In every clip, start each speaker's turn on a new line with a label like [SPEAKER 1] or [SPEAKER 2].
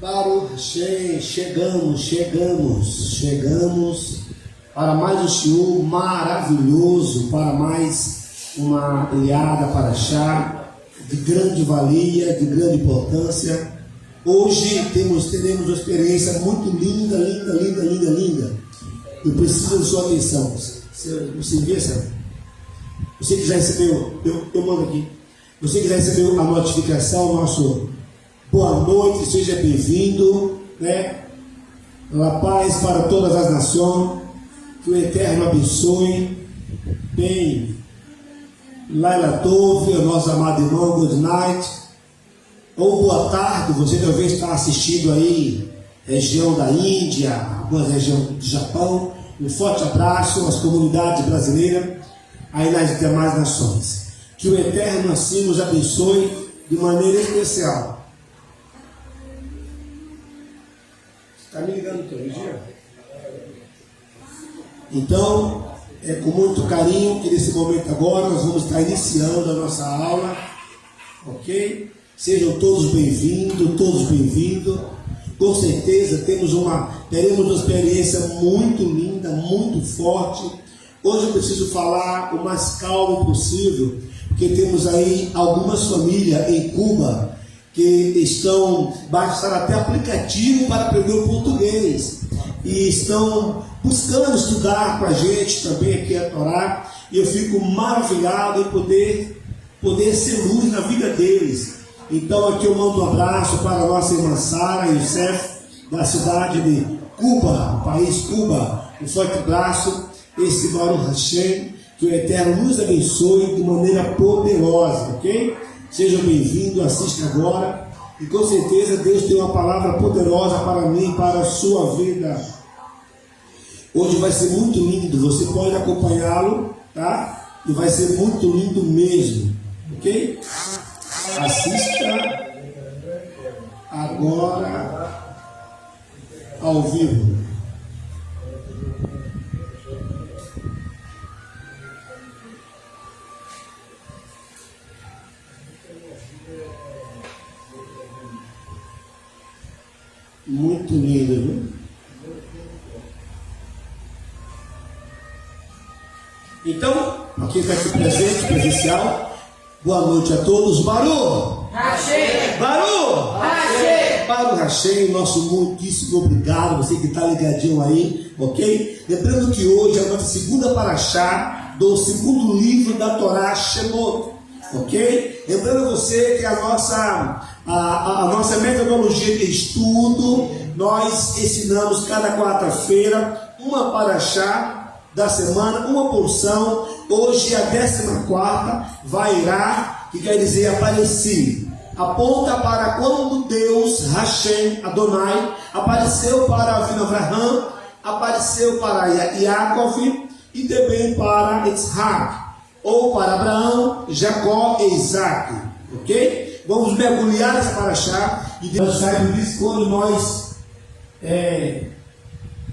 [SPEAKER 1] Baruch Hashem, chegamos para mais um shiur maravilhoso, para mais uma Eliada Parashá de grande valia, de grande importância. Hoje teremos uma experiência muito linda. Eu preciso de sua atenção. Você vê, sabe? Você que já recebeu, eu mando aqui. Você que já recebeu a notificação, nosso boa noite, seja bem-vindo, né? A paz para todas as nações, que o Eterno abençoe. Bem, Laila Tov, o nosso amado irmão, good night. Ou boa tarde, você talvez está assistindo aí, região da Índia, alguma região do Japão. Um forte abraço às comunidades brasileiras, aí nas demais nações. Que o Eterno assim nos abençoe de maneira especial. Está me ligando todo dia? Então, é com muito carinho que nesse momento agora nós vamos estar iniciando a nossa aula, ok? Sejam todos bem-vindos. Com certeza teremos uma experiência muito linda, muito forte. Hoje eu preciso falar o mais calmo possível, porque temos aí algumas famílias em Cuba que estão baixando até aplicativo para aprender o português e estão buscando estudar com a gente também aqui a Torá, e eu fico maravilhado em poder ser luz na vida deles. Então aqui eu mando um abraço para a nossa irmã Sara Youssef, da cidade de Cuba, país Cuba. Um forte abraço, esse Baruch Hashem, que o Eterno nos abençoe de maneira poderosa, ok? Sejam bem-vindos, assista agora, e com certeza Deus tem uma palavra poderosa para mim, para a sua vida. Hoje vai ser muito lindo, você pode acompanhá-lo, tá? E vai ser muito lindo mesmo, ok? Assista agora ao vivo. Muito lindo, viu? Então, quem está aqui presente, presencial, boa noite a todos. Baruch Hashem! Baruch Hashem! Baruch Hashem, nosso muitíssimo obrigado, você que está ligadinho aí, ok? Lembrando que hoje é a nossa segunda parashá do segundo livro da Torá, Shemot, ok? Lembrando você que a nossa metodologia de estudo, nós ensinamos cada quarta-feira uma parashá da semana, uma porção. Hoje a 14ª, Vairá, que quer dizer aparecer. Aponta para quando Deus, Hashem, Adonai, apareceu para Avraham, apareceu para Yaakov e também para Isaac, ou para Abraão, Jacó e Isaac, ok? Vamos mergulhar nessa parashá e Deus sabe disso quando nós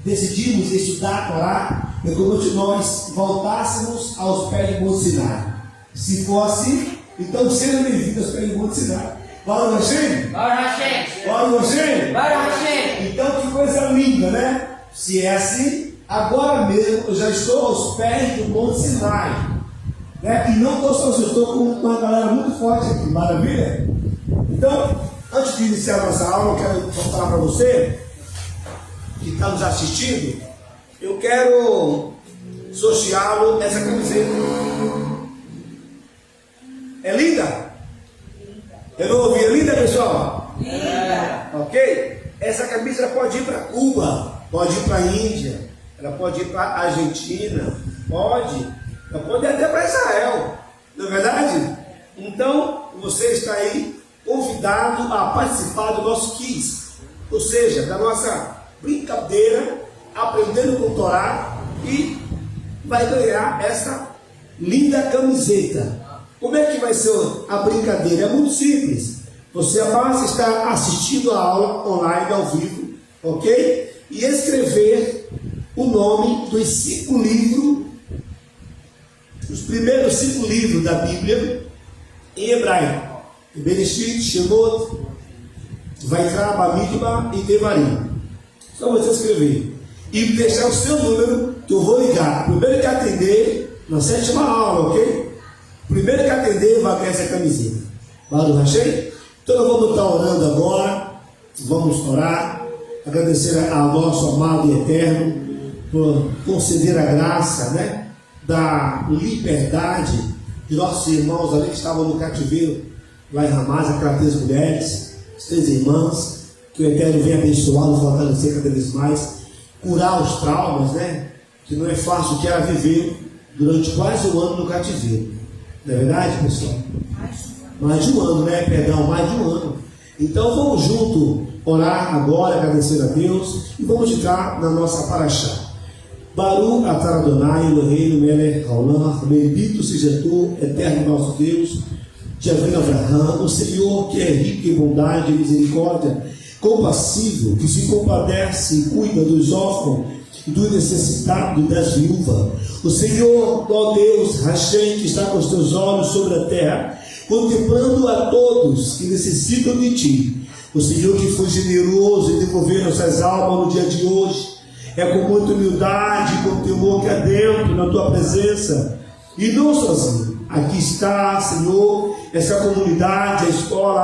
[SPEAKER 1] decidimos estudar a Torá, é como se nós voltássemos aos pés de Monte Sinai. Se fosse, então sejam bem-vindos aos pés de Monte Sinai. Baruch Hashem! Baruch Hashem! Baruch Hashem! Baruch Hashem! Então que coisa linda, né? Se é assim, agora mesmo eu já estou aos pés do Monte Sinai, né? E não estou só, eu estou com uma galera muito forte aqui, maravilha? Então, antes de iniciar a nossa aula, eu quero falar para você que está nos assistindo, eu quero sorteá-lo essa camiseta. É linda? Eu não ouvi, é linda, pessoal? Linda! Ok? Essa camisa pode ir para Cuba, pode ir para a Índia, ela pode ir para a Argentina, ela pode ir até para Israel, não é verdade? Então, você está aí convidado a participar do nosso quiz, ou seja, da nossa brincadeira, aprendendo com Torá, e vai ganhar essa linda camiseta. Como é que vai ser a brincadeira? É muito simples. Você basta estar assistindo a aula online ao vivo, ok? E escrever o nome dos 5 livros, os primeiros 5 livros da Bíblia em hebraico: Bereshit, Shemot, vai entrar Bamidba e Devarim. Só você escrever. E deixar o seu número, que eu vou ligar. Primeiro que atender, na 7ª aula, ok? Primeiro que atender, vai ganhar essa camisinha. Barulho, achei? Então nós vamos estar orando agora. Vamos orar. Agradecer ao nosso amado e eterno por conceder a graça, né? Da liberdade de nossos irmãos ali que estavam no cativeiro, lá em Ramaz, aquelas 3 mulheres, as 3 irmãs, que o Eterno venha abençoá-los, fortalecer cada vez mais, curar os traumas, né? Que não é fácil, que ela viveu durante quase um ano no cativeiro. Não é verdade, pessoal? Mais de um ano, né? Perdão, mais de um ano. Então vamos junto orar agora, agradecer a Deus, e vamos entrar na nossa paraxá. Baruch atah Adonai Eloheinu melech haolam, bendito seja tu, eterno nosso Deus, de Abraham, o Senhor que é rico em bondade e misericórdia, compassivo, que se compadece e cuida dos órfãos, do necessitado e das viúvas. O Senhor, ó Deus, Hashem, que está com os teus olhos sobre a terra, contemplando a todos que necessitam de ti. O Senhor que foi generoso em devolver nossas almas no dia de hoje. É com muita humildade, com temor que adentro na tua presença, e não sozinho. Aqui está, Senhor, essa comunidade, a escola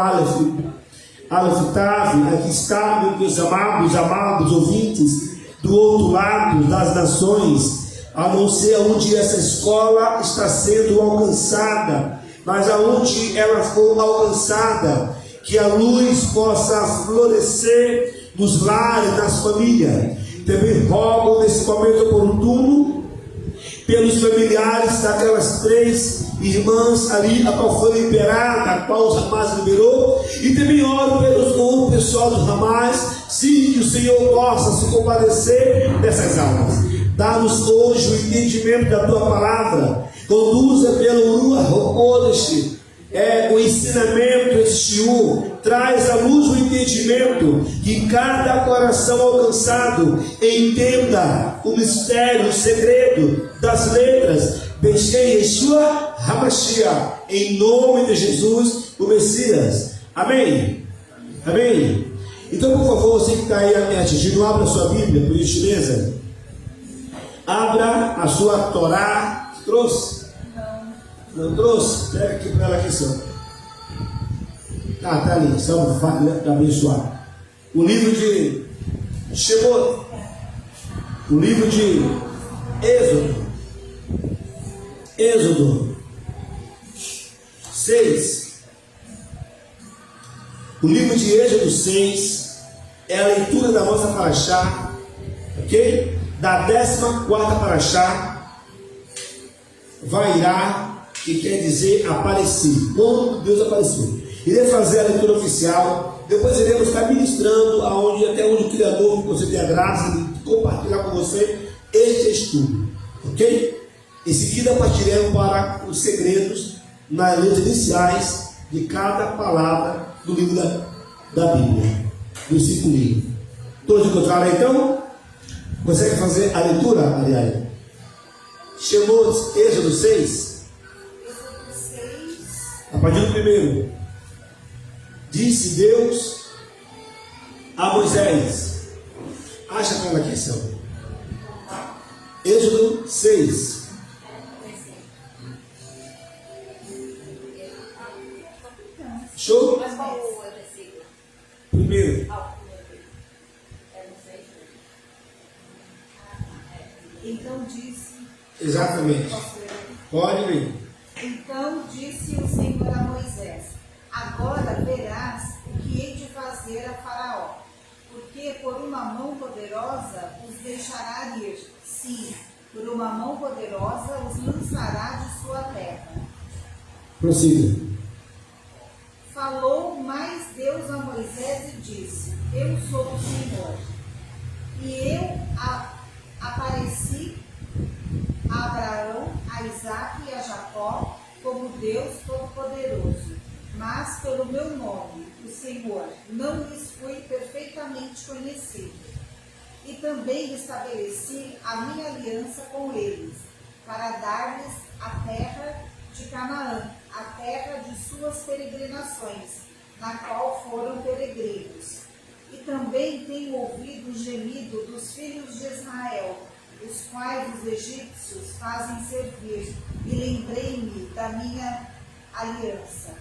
[SPEAKER 1] Aleph Tav. Aqui está, meus amados ouvintes, do outro lado das nações, a não ser onde essa escola está sendo alcançada, mas aonde ela for alcançada, que a luz possa florescer nos lares, nas famílias. Também rogo nesse momento oportuno pelos familiares daquelas 3 irmãs ali, a qual foi liberada, a qual os Ramaz liberou, e também oro pelo pessoal dos Ramaz, sim, que o Senhor possa se compadecer dessas almas. Dá-nos hoje o entendimento da tua palavra, conduza pelo Ruach HaKodesh, o ensinamento, esse shiur, traz à luz o entendimento, que cada coração alcançado entenda o mistério, o segredo das letras, Beshem Yeshua HaMashiach, em nome de Jesus, o Messias. Amém? Amém? Então, por favor, você que está aí me assistindo, abra a sua Bíblia, por gentileza. Abra a sua Torá. Trouxe? Não trouxe? Pega aqui para ela aqui, Senhor. Tá ali, só para abençoar. O livro de Shemot, o livro de Êxodo 6. O livro de Êxodo 6 é a leitura da nossa paraxá, ok? Da 14ª paraxá, Vairá, que quer dizer aparecer, quando Deus apareceu. Irei fazer a leitura oficial, depois iremos estar ministrando até onde o Criador me conceder a graça de compartilhar com você este estudo, ok? Em seguida partiremos para os segredos nas letras iniciais de cada palavra do livro da Bíblia, dos 5 livros. Todos encontraram então? Consegue fazer a leitura, Ariane? Shemot, Êxodo 6. A partir do primeiro. Disse Deus a Moisés. Acha para ela aqui, Céu. Êxodo 6. Show?
[SPEAKER 2] Mas qual o versículo?
[SPEAKER 1] Primeiro.
[SPEAKER 2] Então disse.
[SPEAKER 1] Exatamente. Pode vir.
[SPEAKER 2] Então disse o Senhor a Moisés: agora verás o que hei de fazer a Faraó, porque por uma mão poderosa os deixará ir. Sim, por uma mão poderosa os lançará de sua terra.
[SPEAKER 1] Prossiga.
[SPEAKER 2] Falou mais Deus a Moisés e disse: eu sou o Senhor. E eu apareci a Abraão, a Isaque e a Jacó como Deus Todo-Poderoso. Mas pelo meu nome, o Senhor, não lhes fui perfeitamente conhecido. E também estabeleci a minha aliança com eles, para dar-lhes a terra de Canaã, a terra de suas peregrinações, na qual foram peregrinos. E também tenho ouvido o gemido dos filhos de Israel, os quais os egípcios fazem servir, e lembrei-me da minha aliança.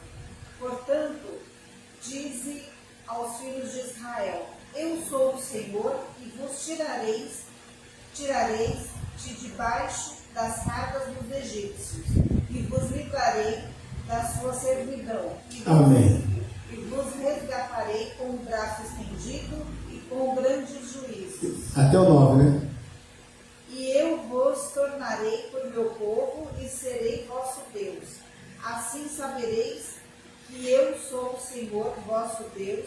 [SPEAKER 2] Portanto, dize aos filhos de Israel: eu sou o Senhor, e vos tirareis de debaixo das cargas dos egípcios, e vos livrarei da sua servidão.
[SPEAKER 1] Amém.
[SPEAKER 2] E vos resgatarei com o braço estendido e com grandes juízos.
[SPEAKER 1] Até o 9, né?
[SPEAKER 2] E eu vos tornarei por meu povo e serei vosso Deus. Assim sabereis que eu sou o Senhor vosso Deus,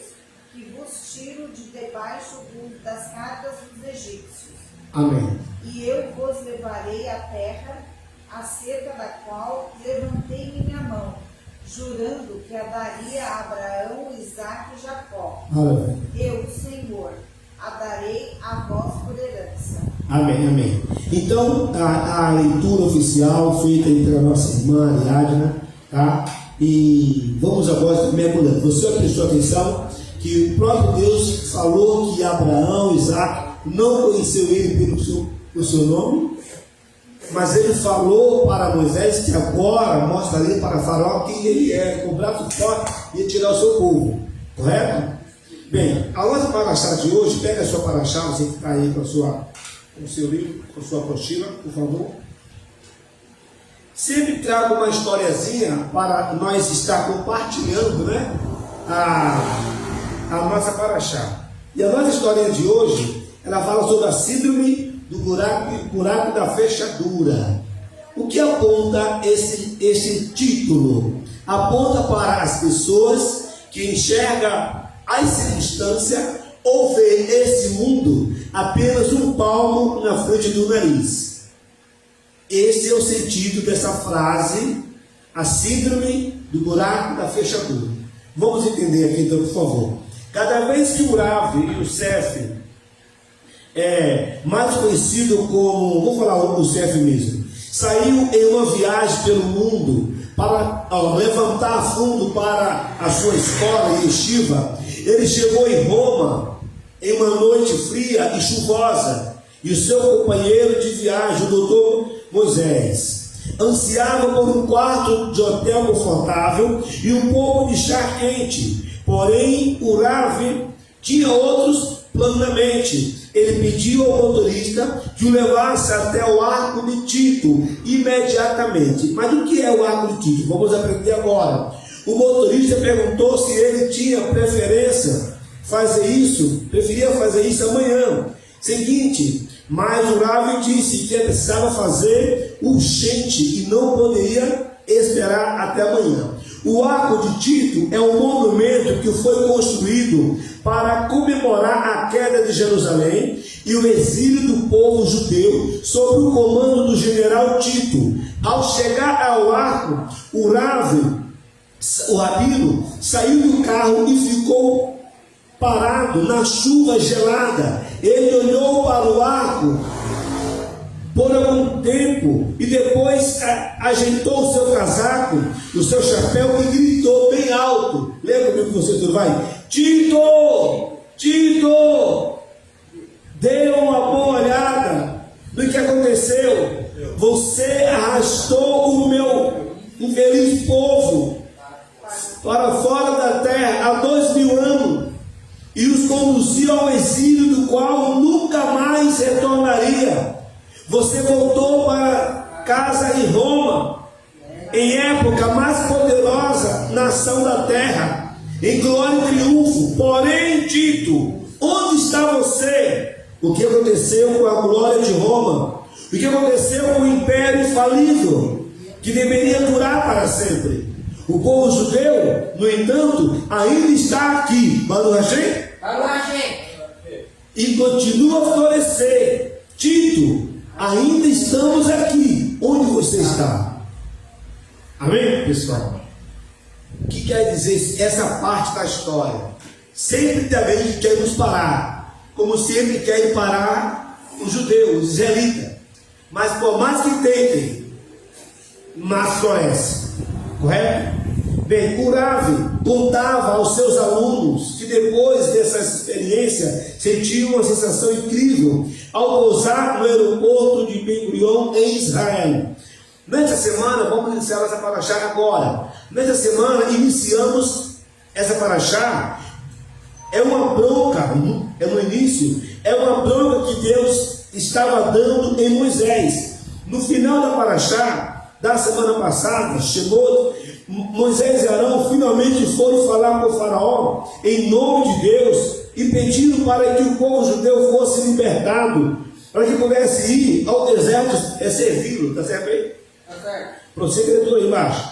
[SPEAKER 2] que vos tiro de debaixo das cargas dos egípcios.
[SPEAKER 1] Amém.
[SPEAKER 2] E eu vos levarei à terra, acerca da qual levantei minha mão, jurando que a daria a Abraão, Isaque e Jacó.
[SPEAKER 1] Amém.
[SPEAKER 2] Eu, Senhor, a darei a vós por herança.
[SPEAKER 1] Amém, amém. Então, a leitura oficial feita entre a nossa irmã Ariadna, tá? E vamos agora mergulhando. Você prestou atenção que o próprio Deus falou que Abraão, Isaque, não conheceu ele pelo seu nome, mas ele falou para Moisés que agora mostraria para Faraó quem ele é, com o braço forte e tirar o seu povo. Correto? Bem, a nossa paraxá de hoje, pega a sua paraxá, você que está aí com o seu livro, com a sua apostila, por favor. Sempre trago uma historiazinha para nós estar compartilhando, né, a nossa paraxá. E a nossa história de hoje, ela fala sobre a síndrome do buraco da fechadura. O que aponta esse título? Aponta para as pessoas que enxergam as circunstâncias ou vê esse mundo apenas um palmo na frente do nariz. Esse é o sentido dessa frase, a síndrome do buraco da fechadura. Vamos entender aqui então, por favor. Cada vez que o Rav e o Sef, mais conhecido como, vou falar o Sef mesmo, saiu em uma viagem pelo mundo para levantar fundo para a sua escola em Yeshiva, ele chegou em Roma em uma noite fria e chuvosa, e o seu companheiro de viagem, o doutor Moisés, ansiava por um quarto de hotel confortável e um pouco de chá quente. Porém, o Rav tinha outros planos na mente. Ele pediu ao motorista que o levasse até o Arco de Tito imediatamente. Mas o que é o Arco de Tito? Vamos aprender agora. O motorista perguntou se ele tinha preferia fazer isso amanhã seguinte, mas o Rav disse que ele precisava fazer urgente e não poderia esperar até amanhã. O Arco de Tito é um monumento que foi construído para comemorar a queda de Jerusalém e o exílio do povo judeu sob o comando do general Tito. Ao chegar ao arco, o rabino, saiu do carro e ficou parado na chuva gelada. Ele olhou para o arco por algum tempo e depois ajeitou o seu casaco, o seu chapéu e gritou bem alto. Lembra comigo que você tudo vai? Tito! Tito! Dê uma boa olhada no que aconteceu. Você arrastou o meu infeliz povo para fora da terra há 2000 anos e os conduziu ao exílio do qual nunca mais retornaria. Você voltou para casa em Roma, em época mais poderosa nação da terra, em glória e triunfo. Porém, Tito, onde está você? O que aconteceu com a glória de Roma? O que aconteceu com o império infalível, que deveria durar para sempre? O povo judeu, no entanto, ainda está aqui, Baruch Hashem, e continua a florescer. Tito, ainda estamos aqui. Onde você está? Amém, pessoal? O que quer dizer essa parte da história? Sempre também queremos parar, como sempre querem parar os judeus, os israelitas. Mas por mais que tentem, mas floresce. Correto? Bem, o Rav contava aos seus alunos que depois dessa experiência sentiam uma sensação incrível ao pousar no aeroporto de Ben Gurion em Israel. Nesta semana, vamos iniciar essa paraxá agora. Nesta semana, iniciamos essa paraxá. É uma bronca, no início, é uma bronca que Deus estava dando em Moisés. No final da paraxá, da semana passada, chegou, Moisés e Arão finalmente foram falar com o faraó em nome de Deus e pediram para que o povo judeu fosse libertado, para que pudesse ir ao deserto servi-lo. Está certo aí? Está certo. Prossiga tudo aí embaixo.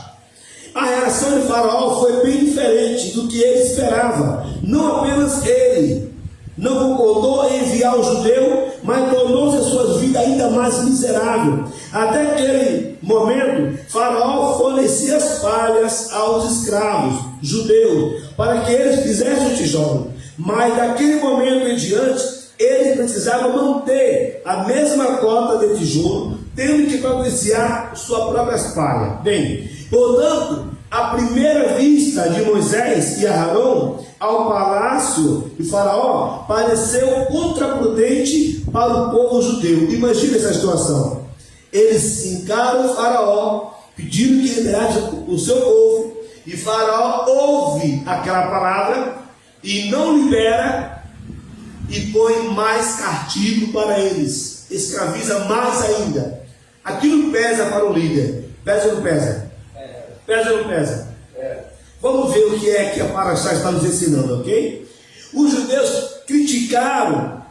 [SPEAKER 1] A reação de Faraó foi bem diferente do que ele esperava. Não apenas ele não concordou em enviar o judeu, mas tornou-se a sua vida ainda mais miserável. Até aquele momento, Faraó fornecia as palhas aos escravos judeus para que eles fizessem o tijolo. Mas daquele momento em diante, ele precisava manter a mesma cota de tijolo, tendo que providenciar sua própria palha. Bem, portanto, a primeira vista de Moisés e Arão ao palácio de Faraó pareceu contraprudente para o povo judeu. Imagina essa situação. Eles encaram o Faraó, pedindo que liberasse o seu povo, e Faraó ouve aquela palavra e não libera, e põe mais castigo para eles, escraviza mais ainda. Aquilo pesa para o líder. Pesa ou não pesa? Pesa ou não pesa? Vamos ver o que é que a paraxá está nos ensinando, ok? Os judeus criticaram,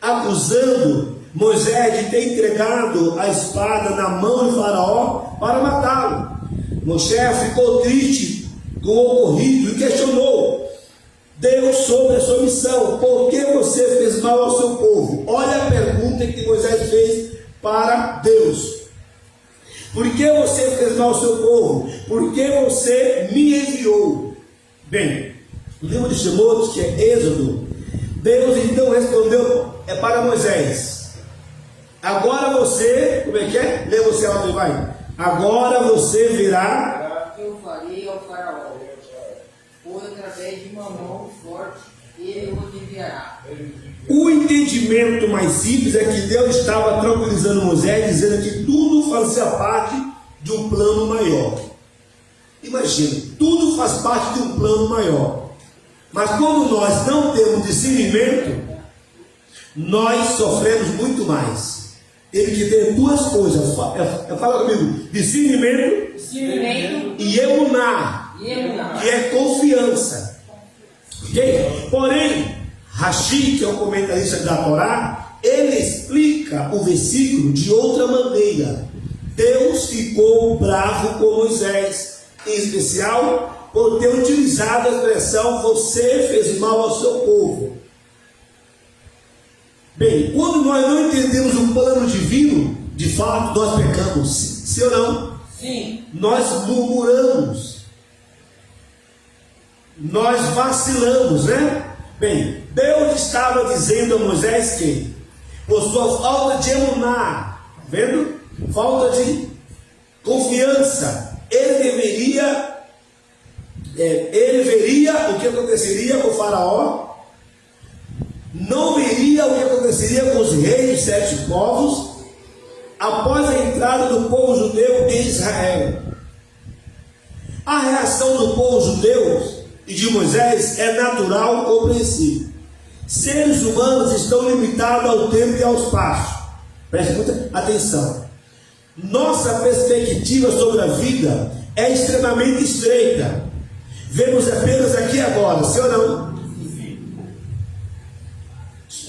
[SPEAKER 1] acusando Moisés de ter entregado a espada na mão de Faraó para matá-lo. Moisés ficou triste com o ocorrido e questionou Deus sobre a sua missão. Por que você fez mal ao seu povo? Olha a pergunta que Moisés fez para Deus. Por que você fez mal ao seu povo? Por que você me enviou? Bem, no livro de Shemot, que é Êxodo, Deus então respondeu para Moisés: agora você, como é que é? Lê você lá, vai. Agora você virá.
[SPEAKER 3] Eu farei ao faraó, pois através de uma mão forte ele os enviará.
[SPEAKER 1] O entendimento mais simples é que Deus estava tranquilizando Moisés, dizendo que tudo fazia parte de um plano maior. Imagina, tudo faz parte de um plano maior. Mas quando nós não temos discernimento, nós sofremos muito mais. Ele que tem duas coisas, fala comigo: discernimento e emuná, que é confiança. Okay? Porém, Rashi, que é o comentarista da Torá, ele explica o versículo de outra maneira. Deus ficou bravo com Moisés, em especial por ter utilizado a expressão você fez mal ao seu povo. Bem, quando nós não entendemos o plano divino, de fato nós pecamos, sim ou não?
[SPEAKER 3] Sim.
[SPEAKER 1] Nós murmuramos, nós vacilamos, né? Bem, Deus estava dizendo a Moisés que, por sua falta de emuná, vendo? Falta de confiança, ele veria o que aconteceria com o faraó, não veria o que aconteceria com os reis dos 7 povos, após a entrada do povo judeu em Israel. A reação do povo judeu e de Moisés é natural, compreensível. Seres humanos estão limitados ao tempo e ao espaço. Preste muita atenção. Nossa perspectiva sobre a vida é extremamente estreita. Vemos apenas aqui agora, sim ou não?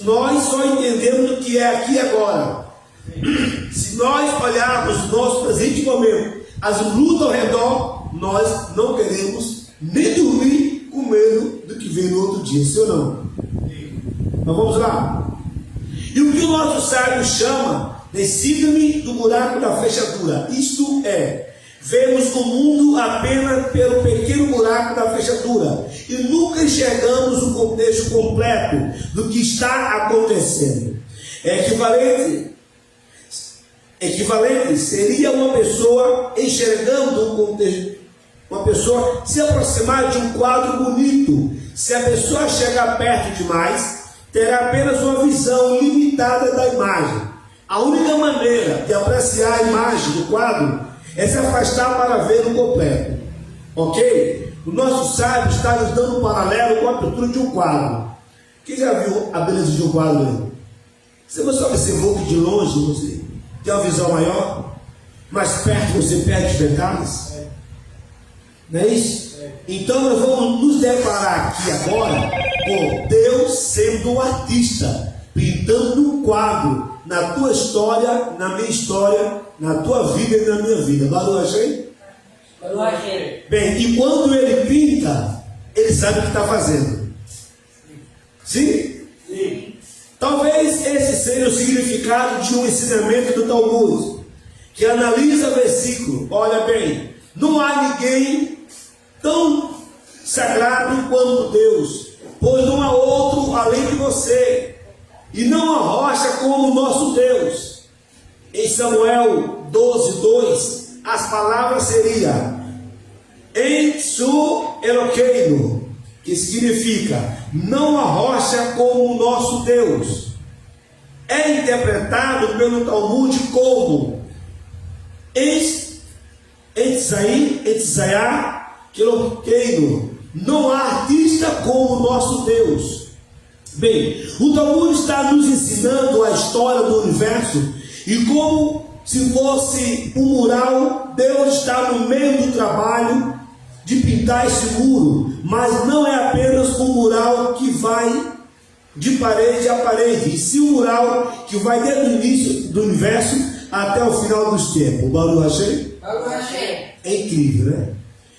[SPEAKER 1] Nós só entendemos o que é aqui agora. Se nós olharmos o nosso presente momento, as lutas ao redor, nós não queremos nem dormir com medo do que vem no outro dia, sim ou não? Então vamos lá. E o que o nosso sábio chama de síndrome do buraco da fechadura, isto é, vemos o mundo apenas pelo pequeno buraco da fechadura e nunca enxergamos o contexto completo do que está acontecendo. Equivalente seria uma pessoa enxergando o contexto uma pessoa se aproximar de um quadro bonito. Se a pessoa chegar perto demais, terá apenas uma visão limitada da imagem. A única maneira de apreciar a imagem do quadro é se afastar para ver o completo. Ok? O nosso sábio está nos dando um paralelo com a pintura de um quadro. Quem já viu a beleza de um quadro aí? Se você observou que de longe você tem uma visão maior, mais perto você perde os detalhes. Não é isso? Então nós vamos nos deparar aqui agora com Deus sendo um artista, pintando um quadro na tua história, na minha história, na tua vida e na minha vida. Valeu, achei? Bem, e quando ele pinta, ele sabe o que está fazendo. Sim? Sim. Talvez esse seja o significado de um ensinamento do Talmud, que analisa o versículo. Olha bem, não há ninguém tão sagrado quanto Deus, pois não há outro além de você, e não há rocha como o nosso Deus. Em Samuel 12:2, as palavras seriam em su Eloqueino, que significa não há rocha como o nosso Deus. É interpretado pelo Talmud como Etzaiá, Eloqueino, não há artista como o nosso Deus. Bem, o Talmud está nos ensinando a história do universo e como se fosse um mural, Deus está no meio do trabalho de pintar esse muro, mas não é apenas um mural que vai de parede a parede, e sim um mural que vai desde o início do universo até o final dos tempos. Baruch Hashem? É incrível, né?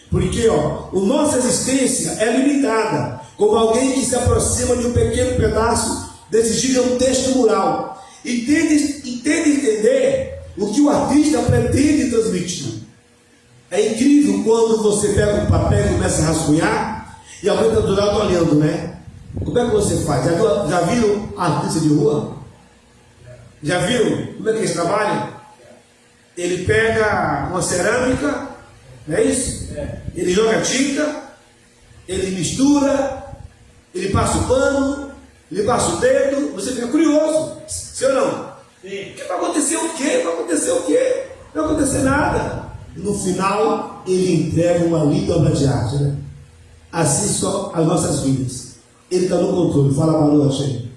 [SPEAKER 1] Porque a nossa existência é limitada, como alguém que se aproxima de um pequeno pedaço desse gigantesco mural e tenta entender o que o artista pretende transmitir. É incrível quando você pega um papel e começa a rascunhar e alguém está do lado olhando, né? Como é que você faz? Já viram artista de rua? Já viram como é que eles trabalham? Ele pega uma cerâmica, não é isso? Ele joga tinta, ele mistura, ele passa o pano, ele passa o dedo, você fica curioso, sim ou não? Sim. Vai acontecer o quê? Vai acontecer o quê? Não vai acontecer nada. No final, ele entrega uma linda obra de arte, né? Assim são as nossas vidas. Ele está no controle. Fala, Baruch Hashem.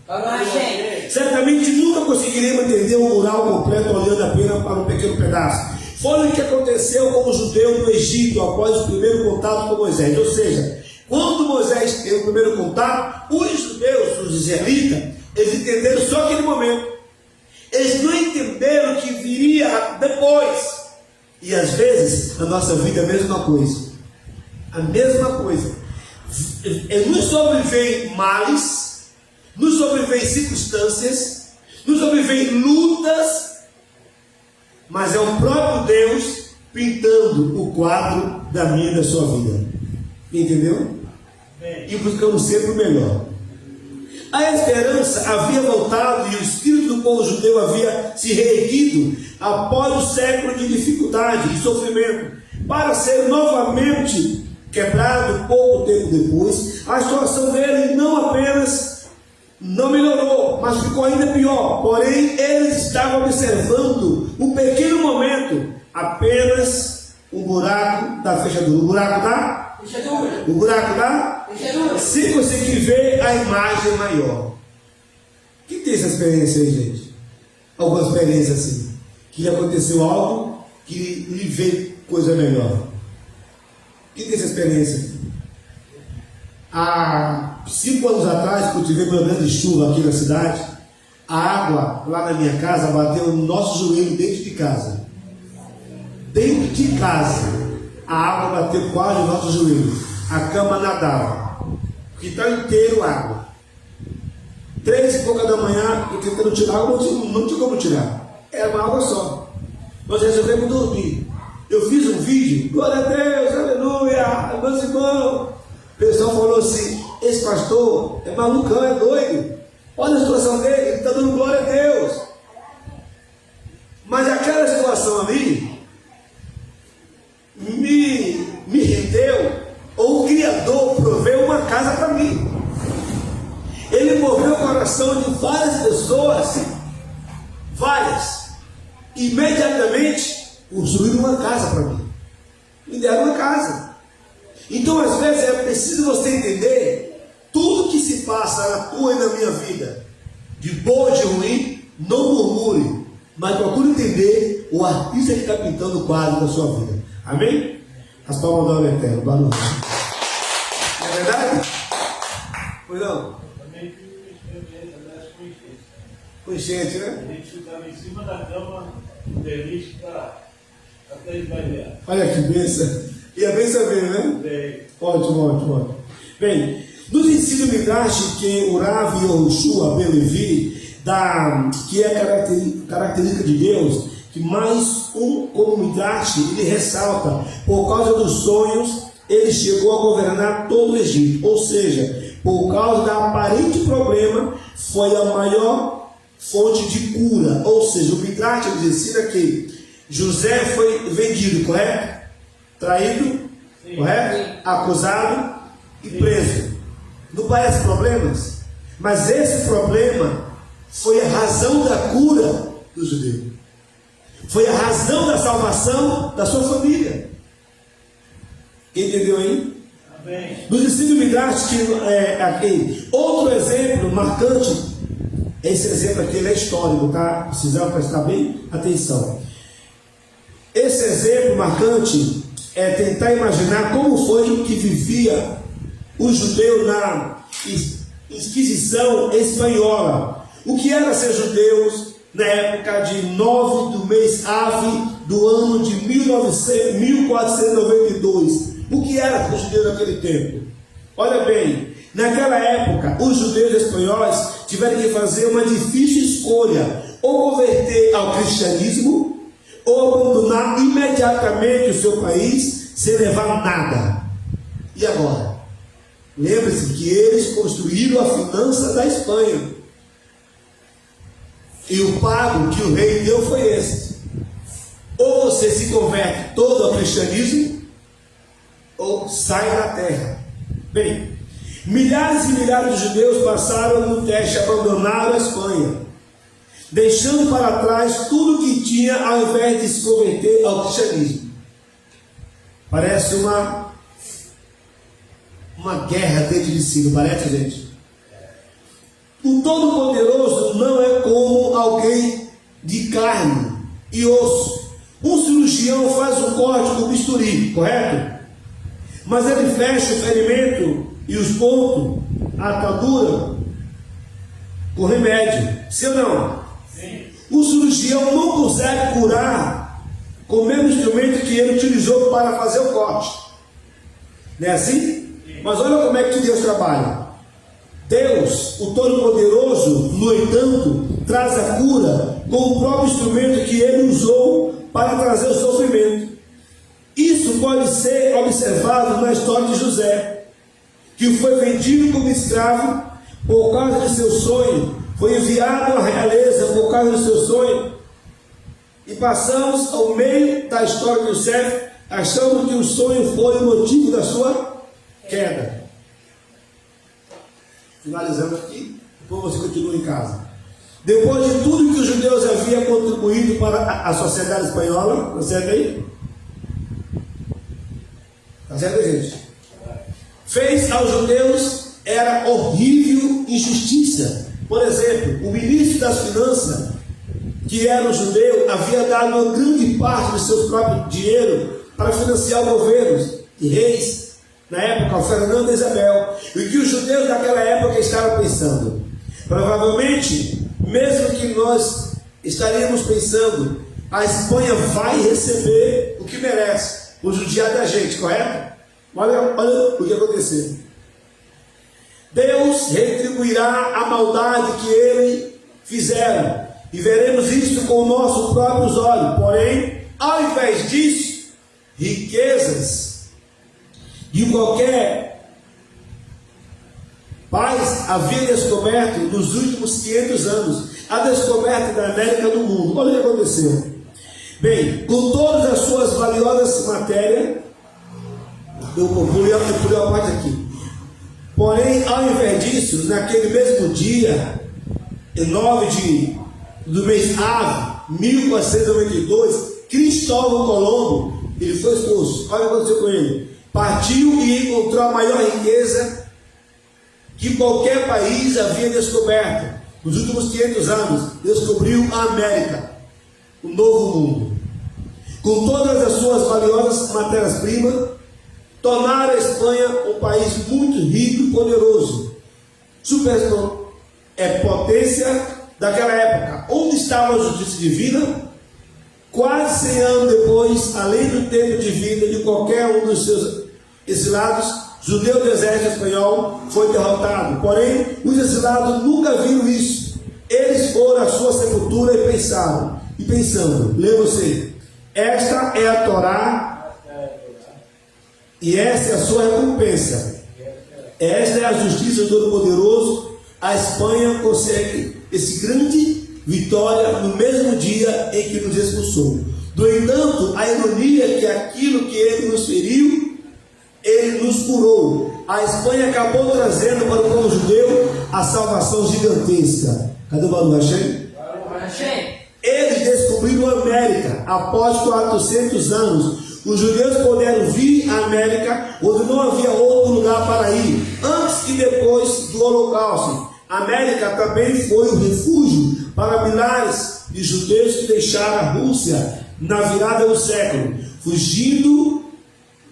[SPEAKER 1] Certamente nunca conseguiremos entender um mural completo olhando apenas para um pequeno pedaço. Foi o que aconteceu com o judeu no Egito após o primeiro contato com Moisés. Ou seja, quando Moisés teve o primeiro contato, os judeus, os israelitas, eles entenderam só aquele momento. Eles não entenderam o que viria depois. E às vezes, na nossa vida é a mesma coisa. A mesma coisa. Nos sobrevêm males, nos sobrevêm circunstâncias, nos sobrevêm lutas, mas é o próprio Deus pintando o quadro da minha e da sua vida. Entendeu? E buscando sempre o melhor. A esperança havia voltado e o espírito do povo judeu havia se reerguido após o século de dificuldade e sofrimento, para ser novamente quebrado pouco tempo depois. A situação dele não apenas não melhorou, mas ficou ainda pior. Porém, eles estavam observando um pequeno momento, apenas um buraco da fechadura. O buraco da fechadura. O buraco da fechadura. Se conseguir ver a imagem maior. Quem tem essa experiência aí, gente? Alguma experiência assim, que aconteceu algo que lhe veio coisa melhor. Quem tem essa experiência? Há 5 anos atrás, quando tive uma grande chuva aqui na cidade, a água lá na minha casa bateu no nosso joelho dentro de casa. Dentro de casa, a água bateu quase no nosso joelho. A cama nadava. O quintal inteiro água. 3 e pouca da manhã, eu tentando tirar água, não tinha como tirar. Era uma água só. Nós resolvemos dormir. Eu fiz um vídeo, glória a Deus, aleluia, meus irmãos. O pessoal falou assim: esse pastor é malucão, é doido. Olha a situação dele, ele está dando glória a Deus. Mas aquela situação ali me me rendeu, ou o Criador proveu uma casa para mim. Ele moveu o coração de várias pessoas, várias, imediatamente construíram uma casa para mim, me deram uma casa. Então às vezes é preciso você entender tudo que se passa na tua e na minha vida, de boa ou de ruim. Não murmure, mas procure entender o artista que está pintando o quadro da sua vida. Amém? As palmas do Eterno, barulho. Não é verdade? Pois não?
[SPEAKER 4] Também tive experiência das consciências.
[SPEAKER 1] Consciente, né?
[SPEAKER 4] A gente ficava em cima da cama, beliche até esvaziar.
[SPEAKER 1] Olha que bênção. E a bênção veio, né?
[SPEAKER 4] Bem,
[SPEAKER 1] Ótimo. Bem, nos ensina o Midrash que o Rav Yehoshua ben Levi, que é característica de Deus, que mais como Midrash, ele ressalta, por causa dos sonhos, ele chegou a governar todo o Egito. Ou seja, por causa da aparente problema, foi a maior fonte de cura. Ou seja, o Midrash nos ensina que José foi vendido, correto? Traído,
[SPEAKER 4] sim,
[SPEAKER 1] correto?
[SPEAKER 3] Sim.
[SPEAKER 1] Acusado e preso. Não parece problemas? Mas esse problema foi a razão da cura do judeu. Foi a razão da salvação da sua família. Entendeu aí?
[SPEAKER 4] amém.
[SPEAKER 1] Nos ensina o Midrash que aqui. Outro exemplo marcante, esse exemplo aqui ele é histórico, tá? Precisamos prestar bem atenção. Esse exemplo marcante é tentar imaginar como foi que vivia o judeu na Inquisição espanhola. O que era ser judeus na época de 9 do mês Ave do ano de 1492? O que era ser judeu naquele tempo? Olha bem, naquela época os judeus espanhóis tiveram que fazer uma difícil escolha: ou converter ao cristianismo, ou abandonar imediatamente o seu país sem levar nada. E agora? Lembre-se que eles construíram a finança da Espanha. E o pago que o rei deu foi esse: ou você se converte todo ao cristianismo, ou sai da terra. Bem, milhares e milhares de judeus passaram no teste, abandonaram a Espanha, deixando para trás tudo que tinha ao invés de se converter ao cristianismo. Parece uma guerra dentro de si, não parece, gente? O Todo-Poderoso não é como alguém de carne e osso. Um cirurgião faz um corte com bisturi, correto? Mas ele fecha o ferimento e os pontos, a atadura, com remédio. Sim ou não?
[SPEAKER 4] Sim.
[SPEAKER 1] O cirurgião não consegue curar com o mesmo instrumento que ele utilizou para fazer o corte. Não é assim? Mas olha como é que Deus trabalha. Deus, o Todo-Poderoso, no entanto, traz a cura com o próprio instrumento que ele usou para trazer o sofrimento. Isso pode ser observado na história de José, que foi vendido como escravo por causa de seu sonho, foi enviado à realeza por causa do seu sonho. E passamos ao meio da história de José, achando que o sonho foi o motivo da sua queda. Finalizando aqui, depois você continua em casa. Depois de tudo que os judeus haviam contribuído para a sociedade espanhola, tá certo aí? Tá certo, gente? Fez aos judeus era horrível injustiça. Por exemplo, o ministro das finanças, que era um judeu, havia dado uma grande parte do seu próprio dinheiro para financiar governos e reis. Na época, o Fernando e Isabel. E o que os judeus daquela época estavam pensando? Provavelmente, mesmo que nós estaríamos pensando, a Espanha vai receber o que merece, o judiar da gente, correto? Olha o que aconteceu. Deus retribuirá a maldade que eles fizeram, e veremos isso com nossos próprios olhos. Porém, ao invés disso, riquezas de qualquer país havia descoberto nos últimos 500 anos a descoberta da América do mundo. Olha o que aconteceu. Bem, com todas as suas valiosas matérias, Eu pulei a parte aqui. Porém, ao invés disso, naquele mesmo dia, em 9 do mês Ave, 1492, Cristóvão Colombo, ele foi expulso. Olha o que aconteceu com ele. Partiu e encontrou a maior riqueza que qualquer país havia descoberto. Nos últimos 500 anos, descobriu a América, o novo mundo. Com todas as suas valiosas matérias-primas, tornaram a Espanha um país muito rico e poderoso. Potência daquela época. Onde estava a justiça divina? Quase 100 anos depois, além do tempo de vida de qualquer um dos seus exilados, judeu do exército espanhol foi derrotado. Porém, os exilados nunca viram isso. Eles foram à sua sepultura e pensando, lê você, esta é a Torá e esta é a sua recompensa. Esta é a justiça do Todo-Poderoso. A Espanha consegue esse grande vitória no mesmo dia em que nos expulsou. No entanto, a ironia é que aquilo que ele nos feriu, ele nos curou. A Espanha acabou trazendo para o povo judeu a salvação gigantesca. Cadê o Baruch Hashem? Eles descobriram a América após 400 anos. Os judeus puderam vir à América, onde não havia outro lugar para ir, antes e depois do Holocausto. A América também foi o refúgio para milhares de judeus que deixaram a Rússia na virada do século. Fugindo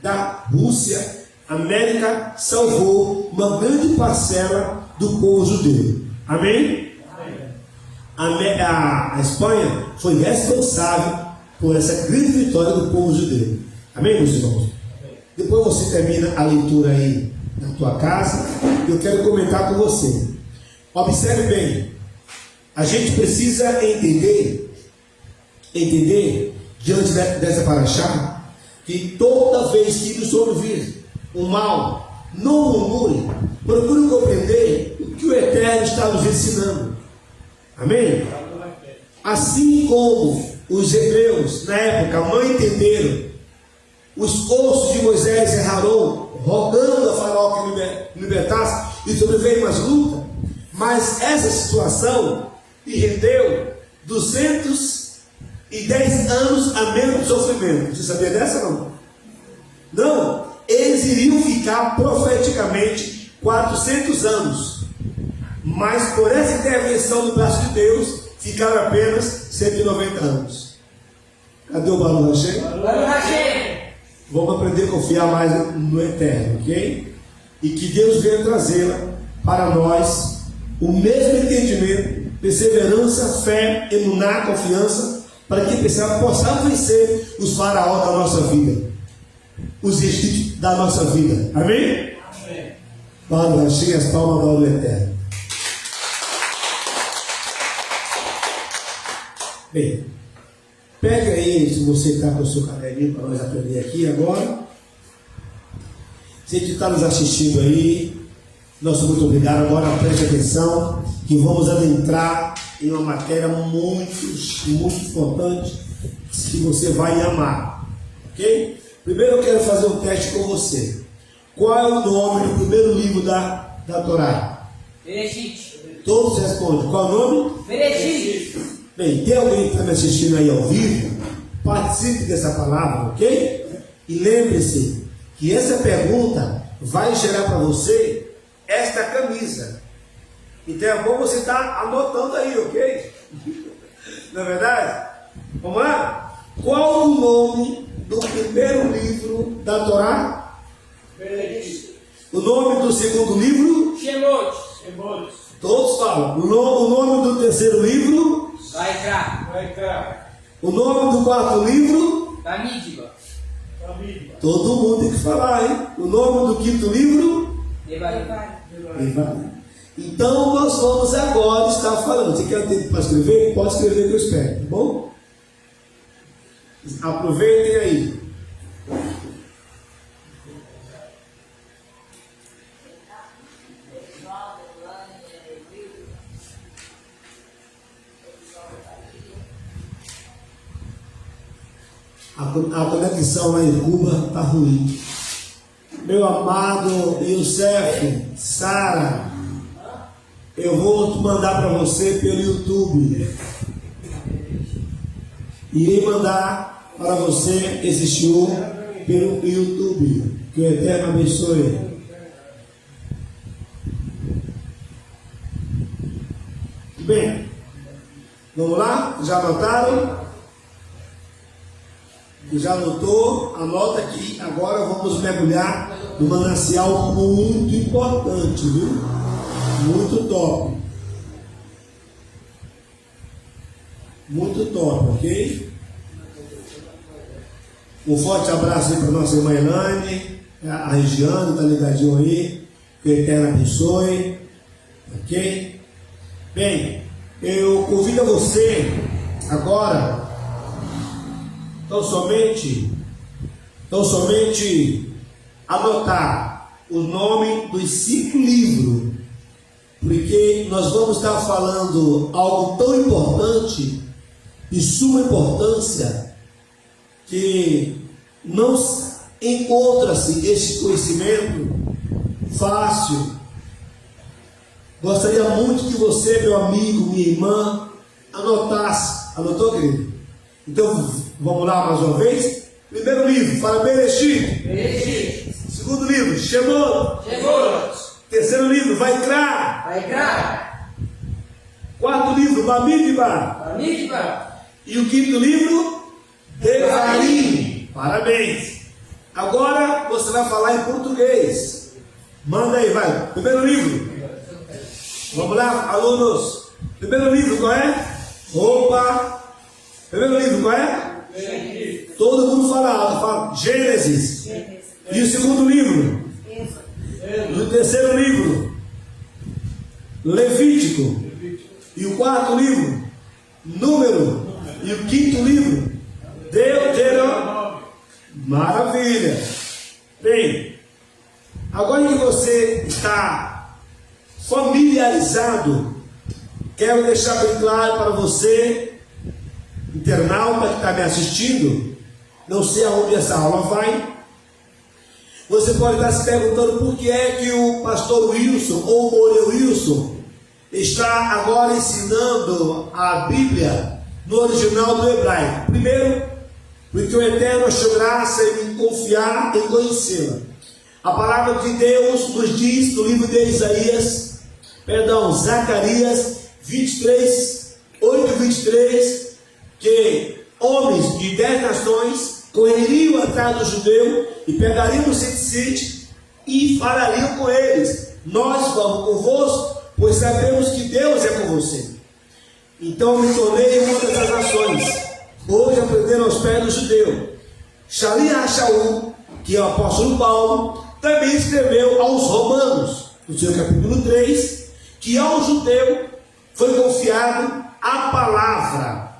[SPEAKER 1] da Rússia, a América salvou uma grande parcela do povo judeu. Amém? A Espanha foi responsável por essa grande vitória do povo judeu. Amém, meus irmãos? Depois você termina a leitura aí na tua casa. Eu quero comentar com você. Observe bem. A gente precisa entender diante dessa paraxá, que toda vez que nos ouvir o mal, não murmure, procure compreender o que o Eterno está nos ensinando. Amém? Assim como os hebreus na época não entenderam os ossos de Moisés e Arão rogando a Faraó que libertasse, e sobreveio mais luta, mas essa situação lhe rendeu 210 anos a menos de sofrimento. Você sabia dessa não? Não, eles iriam ficar profeticamente 400 anos, mas por essa intervenção do braço de Deus ficaram apenas 190 anos. Cadê o Baruch Hashem? Vamos aprender a confiar mais no Eterno, ok? E que Deus venha trazê-la para nós o mesmo entendimento, perseverança, fé, emuná, confiança, para que possamos vencer os faraós da nossa vida, os egípcios da nossa vida. Amém? Amém. Baruch Hashem, as palmas do Eterno. Bem, pega aí, se você está com o seu caderninho para nós aprender aqui agora. Você que está nos assistindo aí, nosso muito obrigado. Agora preste atenção, que vamos adentrar em uma matéria muito importante, que você vai amar. Ok? Primeiro eu quero fazer um teste com você. Qual é o nome do primeiro livro da Torá?
[SPEAKER 3] Bereshit.
[SPEAKER 1] Todos respondem. Qual é o nome?
[SPEAKER 3] Bereshit.
[SPEAKER 1] Bem, tem alguém que está me assistindo aí ao vivo? Participe dessa palavra, ok? E lembre-se que essa pergunta vai gerar para você esta camisa. Então é bom você estar anotando aí, ok? Não é verdade? Vamos lá? Qual o nome do primeiro livro da Torá?
[SPEAKER 4] Bereshit.
[SPEAKER 1] O nome do segundo livro?
[SPEAKER 3] Shemot.
[SPEAKER 1] Todos falam. O nome do terceiro livro?
[SPEAKER 3] Vaikra.
[SPEAKER 1] O nome do quarto livro?
[SPEAKER 3] Bamidbar.
[SPEAKER 1] Todo mundo tem que falar, hein? O nome do quinto livro?
[SPEAKER 3] Devarim.
[SPEAKER 1] Então nós vamos agora estar falando. Você quer tempo para escrever? Pode escrever que eu espero, tá bom? Aproveitem aí. A conexão lá em Cuba está ruim. meu amado Youssef, Sara, eu vou mandar para você pelo YouTube. Irei mandar para você esse show pelo YouTube. Que o Eterno abençoe. Bem, vamos lá? Já anotaram? Já anotou? Anota aqui. Agora vamos mergulhar no manancial muito importante, viu? Muito top. Muito top, ok? Um forte abraço aí para nossa irmã Elaine, a Regiane, tá ligadinho aí. Que o Eterno abençoe. Ok? Bem, eu convido a você agora, tão somente anotar o nome dos 5 livros, porque nós vamos estar falando algo tão importante, de suma importância, que não encontra-se esse conhecimento fácil. Gostaria muito que você, meu amigo, minha irmã, anotasse. Anotou, querido? Então, vamos lá mais uma vez. Primeiro livro, fala Bereshit. Segundo livro, Shemot. Terceiro livro, Vaikra. Quarto livro, Bamidbar. E o quinto livro, Devarim. Parabéns. Agora você vai falar em português. Manda aí, vai. Primeiro livro. Vamos lá, alunos. Primeiro livro, qual é? Opa! Primeiro livro, qual é?
[SPEAKER 4] Gênesis.
[SPEAKER 1] Todo mundo fala alto, fala Gênesis. E o segundo livro? E o terceiro livro? Levítico. E o quarto livro? Número. E o quinto livro? Deuteronômio. Maravilha. Bem, agora que você está familiarizado, quero deixar bem claro para você, internauta que está me assistindo, não sei aonde essa aula vai. Você pode estar se perguntando por que é que o pastor Wilson, ou o Moreu Wilson, está agora ensinando a Bíblia no original do hebraico. Primeiro, porque o Eterno achou graça em confiar em conhecê-la. A palavra de Deus nos diz no livro de Zacarias 23, 8:23, que homens de 10 nações correriam atrás do judeu e pegariam o sítio e falariam com eles: nós vamos convosco, pois sabemos que Deus é com você. Então me tornei uma dessas nações. Hoje aprenderam aos pés do judeu. Shalia Shaul, que é o apóstolo Paulo, também escreveu aos romanos, no seu capítulo 3, que ao judeu foi confiado a palavra.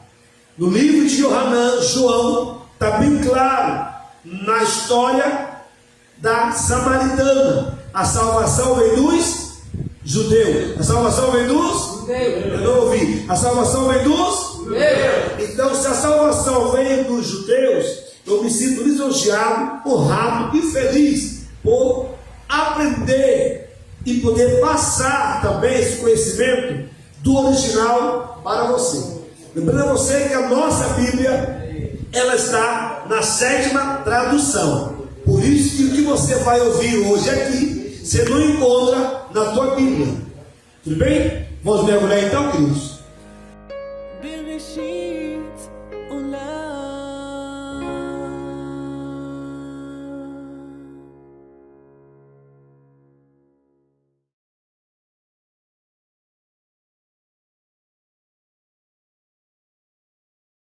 [SPEAKER 1] No livro de João, está bem claro, na história da samaritana, a salvação vem dos judeus. A salvação vem dos judeus. Eu não ouvi. A salvação vem dos judeus. Então, se a salvação vem dos judeus, eu me sinto lisonjeado, honrado e feliz por aprender e poder passar também esse conhecimento do original para você. Lembrando a você que a nossa Bíblia, ela está na 7ª tradução. Por isso que o que você vai ouvir hoje aqui, você não encontra na tua Bíblia. Tudo bem? Vamos mergulhar então, queridos?